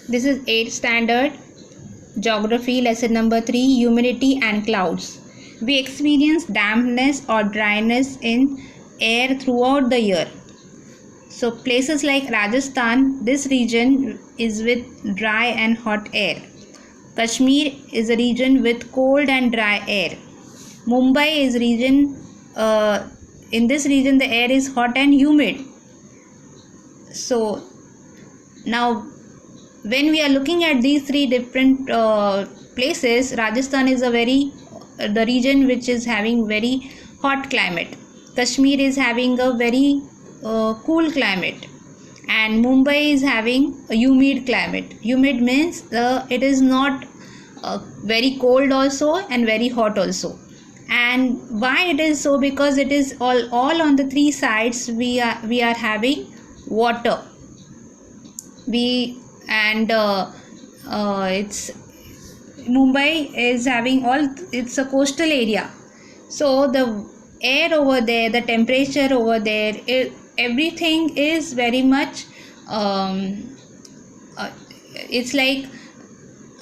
This is 8th standard geography lesson number 3, humidity and clouds. We experience dampness or dryness in air throughout the year. So places like Rajasthan, this region is with dry and hot air. Kashmir is a region with cold and dry air. Mumbai is region, in this region the air is hot and humid. So now when we are looking at these three different places, Rajasthan is the region which is having very hot climate. Kashmir is having a very cool climate, and Mumbai is having a humid climate. Humid means it is not very cold also and very hot also. And why it is so? Because it is all on the three sides we are having water. It's Mumbai is having it's a coastal area, so the air over there, the temperature over there, everything is very much it's like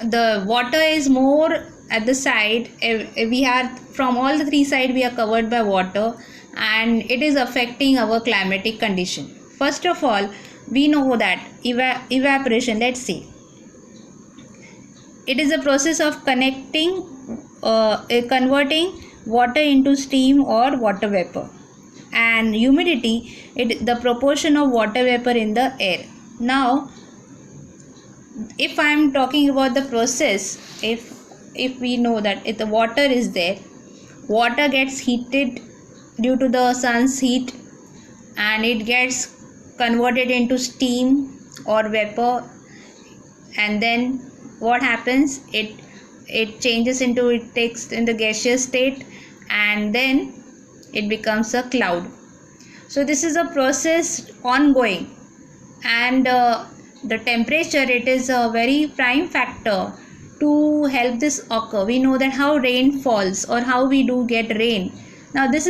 the water is more at the side. We are from all the three sides we are covered by water, and it is affecting our climatic condition. First of all, we know that evaporation, let's see, it is a process of converting water into steam or water vapor. And humidity, the proportion of water vapor in the air. Now if I am talking about the process, if we know that if the water is there, water gets heated due to the sun's heat, and it gets converted into steam or vapor, and then what happens, it changes into, it takes in the gaseous state, and then it becomes a cloud. So this is a process ongoing, and the temperature, it is a very prime factor to help this occur. We know that how rain falls or how we do get rain. Now this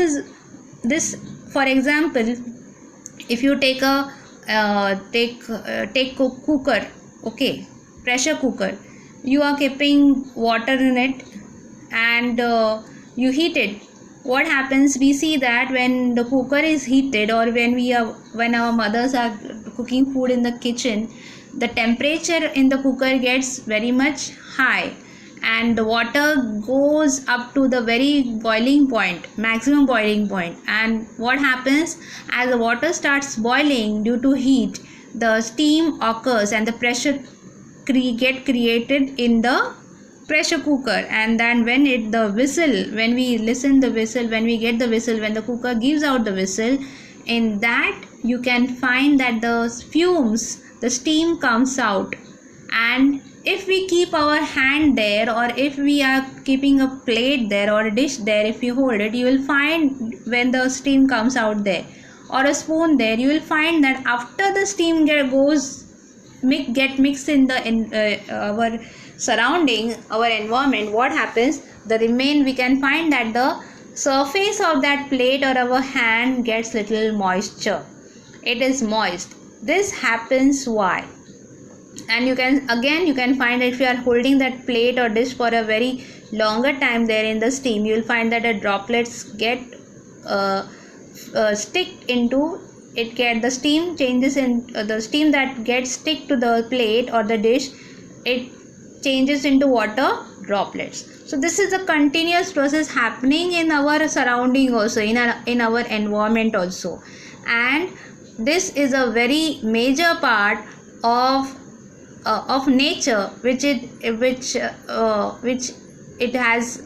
for example, if you take cooker, okay, pressure cooker, you are keeping water in it, and you heat it. What happens, we see that when the cooker is heated, or when our mothers are cooking food in the kitchen, the temperature in the cooker gets very much high, and the water goes up to the very boiling point, maximum boiling point. And what happens, as the water starts boiling due to heat, the steam occurs and the pressure get created in the pressure cooker. And then when we get the whistle, when the cooker gives out the whistle, in that you can find that the fumes, the steam comes out. And if we keep our hand there, or if we are keeping a plate there or a dish there, if you hold it, you will find when the steam comes out there, or a spoon there, you will find that after the steam get mixed in our surrounding, our environment, what happens, we can find that the surface of that plate or our hand gets little moisture. It is moist. This happens why? And you can find that if you are holding that plate or dish for a very longer time there in the steam, you will find that the droplets get stick into it. The steam changes in the steam that gets stick to the plate or the dish, it changes into water droplets. So this is a continuous process happening in our surrounding also, in our environment also. And this is a very major part of nature, which it has